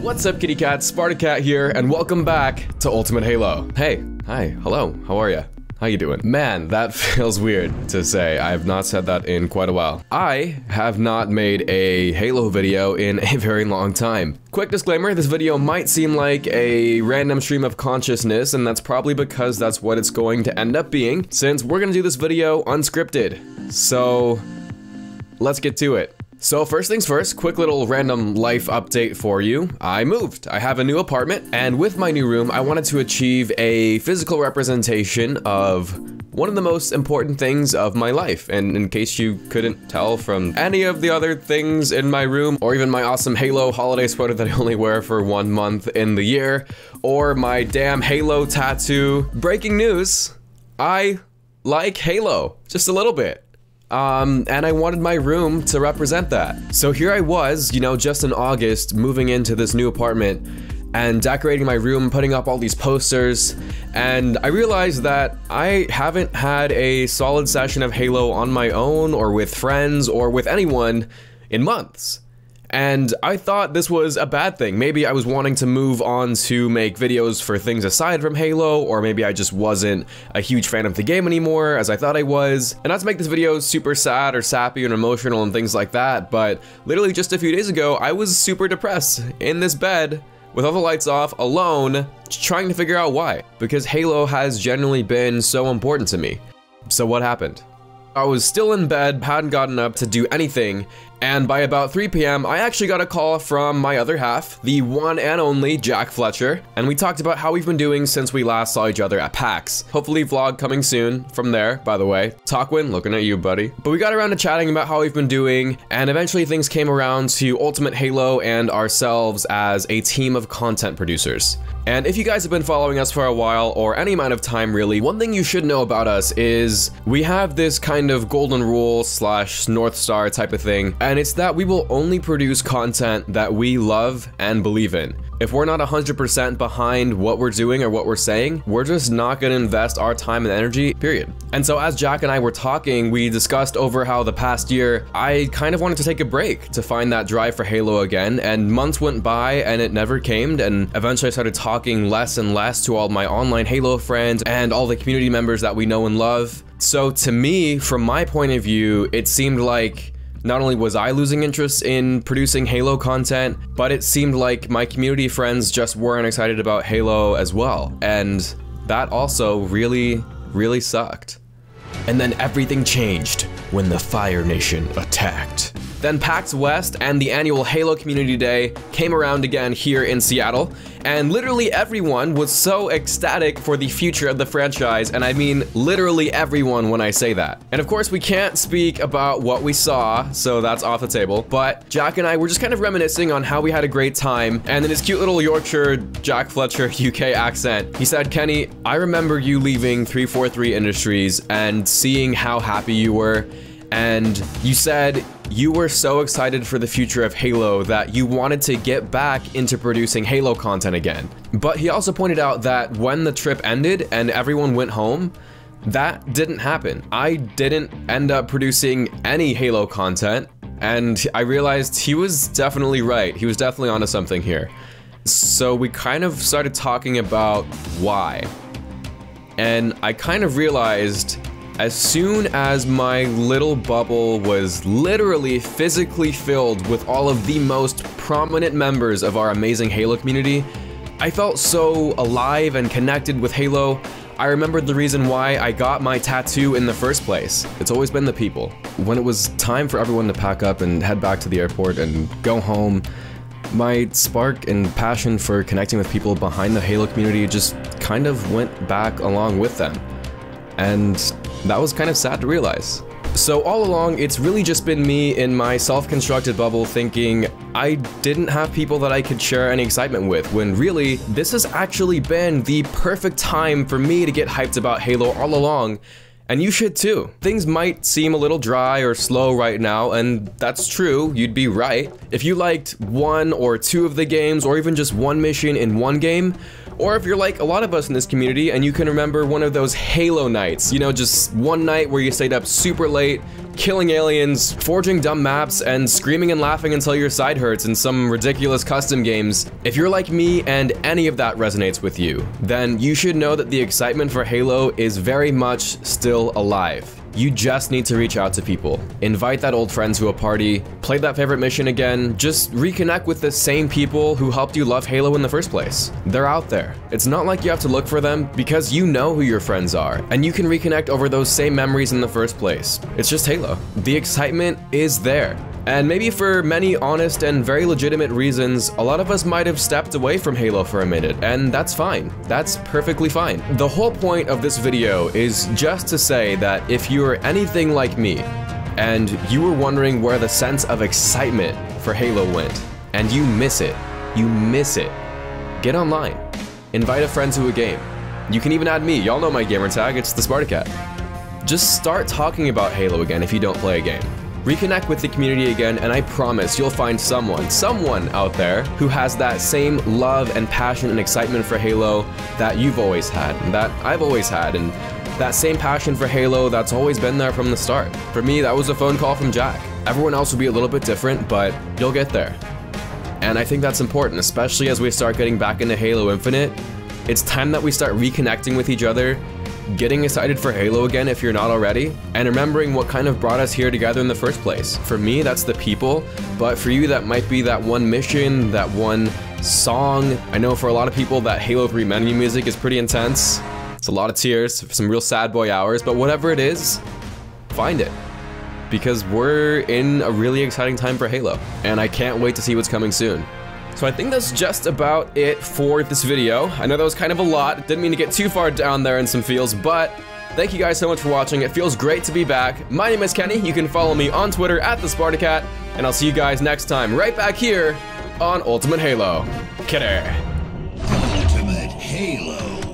What's up, kitty cats? Spartacat here, and welcome back to Ultimate Halo. Hey, hi, hello, how are ya? How you doing? Man, that feels weird to say. I have not said that in quite a while. I have not made a Halo video in a very long time. Quick disclaimer, this video might seem like a random stream of consciousness, and that's probably because that's what it's going to end up being, since we're gonna do this video unscripted. So, let's get to it. So first things first, quick little random life update for you. I moved. I have a new apartment, and with my new room, I wanted to achieve a physical representation of one of the most important things of my life. And in case you couldn't tell from any of the other things in my room, or even my awesome Halo holiday sweater that I only wear for 1 month in the year, or my damn Halo tattoo, breaking news, I like Halo, just a little bit. And I wanted my room to represent that. So here I was, you know, just in August, moving into this new apartment and decorating my room, putting up all these posters, and I realized that I haven't had a solid session of Halo on my own or with friends or with anyone in months. And I thought this was a bad thing. Maybe I was wanting to move on to make videos for things aside from Halo, or maybe I just wasn't a huge fan of the game anymore, as I thought I was. And not to make this video super sad or sappy and emotional and things like that, but literally just a few days ago, I was super depressed in this bed with all the lights off, alone, trying to figure out why. Because Halo has generally been so important to me. So what happened? I was still in bed, hadn't gotten up to do anything, and by about 3 p.m. I actually got a call from my other half, the one and only Jack Fletcher, and we talked about how we've been doing since we last saw each other at PAX. Hopefully vlog coming soon from there, by the way. Talkwin, looking at you, buddy. But we got around to chatting about how we've been doing, and eventually things came around to Ultimate Halo and ourselves as a team of content producers. And if you guys have been following us for a while, or any amount of time really, one thing you should know about us is we have this kind of golden rule / North Star type of thing, and it's that we will only produce content that we love and believe in. If we're not 100% behind what we're doing or what we're saying, we're just not gonna invest our time and energy, period. And so as Jack and I were talking, we discussed over how the past year, I kind of wanted to take a break to find that drive for Halo again, and months went by and it never came, and eventually I started talking less and less to all my online Halo friends and all the community members that we know and love. So to me, from my point of view, it seemed like not only was I losing interest in producing Halo content, but it seemed like my community friends just weren't excited about Halo as well. And that also really sucked. And then everything changed when the Fire Nation attacked. Then PAX West and the annual Halo Community Day came around again here in Seattle, and literally everyone was so ecstatic for the future of the franchise, and I mean literally everyone when I say that. And of course we can't speak about what we saw, so that's off the table, but Jack and I were just kind of reminiscing on how we had a great time, and in his cute little Yorkshire Jack Fletcher UK accent, he said, "Kenny, I remember you leaving 343 Industries and seeing how happy you were, and you said you were so excited for the future of Halo that you wanted to get back into producing Halo content again." But he also pointed out that when the trip ended and everyone went home, that didn't happen. I didn't end up producing any Halo content, and I realized he was definitely right. He was definitely onto something here. So we kind of started talking about why. And I kind of realized as soon as my little bubble was literally physically filled with all of the most prominent members of our amazing Halo community, I felt so alive and connected with Halo. I remembered the reason why I got my tattoo in the first place. It's always been the people. When it was time for everyone to pack up and head back to the airport and go home, my spark and passion for connecting with people behind the Halo community just kind of went back along with them. And that was kind of sad to realize. So all along, it's really just been me in my self-constructed bubble thinking I didn't have people that I could share any excitement with, when really, this has actually been the perfect time for me to get hyped about Halo all along, and you should too. Things might seem a little dry or slow right now, and that's true, you'd be right. If you liked 1 or 2 of the games, or even just one mission in one game, Or if you're like a lot of us in this community and you can remember one of those Halo nights, you know, just one night where you stayed up super late, killing aliens, forging dumb maps, and screaming and laughing until your side hurts in some ridiculous custom games. If you're like me and any of that resonates with you, then you should know that the excitement for Halo is very much still alive. You just need to reach out to people. Invite that old friend to a party, play that favorite mission again, just reconnect with the same people who helped you love Halo in the first place. They're out there. It's not like you have to look for them because you know who your friends are, and you can reconnect over those same memories in the first place. It's just Halo. The excitement is there. And maybe for many honest and very legitimate reasons, a lot of us might have stepped away from Halo for a minute, and that's fine. That's perfectly fine. The whole point of this video is just to say that if you're anything like me, and you were wondering where the sense of excitement for Halo went, and you miss it, get online. Invite a friend to a game. You can even add me. Y'all know my gamer tag, it's the Spartacat. Just start talking about Halo again if you don't play a game. Reconnect with the community again, and I promise you'll find someone out there who has that same love and passion and excitement for Halo that you've always had, and that I've always had, and that same passion for Halo that's always been there from the start. For me, that was a phone call from Jack. Everyone else will be a little bit different, but you'll get there. And I think that's important, especially as we start getting back into Halo Infinite. It's time that we start reconnecting with each other, getting excited for Halo again if you're not already, and remembering what kind of brought us here together in the first place. For me, that's the people, but for you, that might be that one mission, that one song. I know for a lot of people that Halo 3 menu music is pretty intense. It's a lot of tears, some real sad boy hours, but whatever it is, find it. Because we're in a really exciting time for Halo, and I can't wait to see what's coming soon. So I think that's just about it for this video. I know that was kind of a lot. Didn't mean to get too far down there in some feels, but thank you guys so much for watching. It feels great to be back. My name is Kenny. You can follow me on Twitter at the Spartacat, and I'll see you guys next time right back here on Ultimate Halo. Kidder. Ultimate Halo.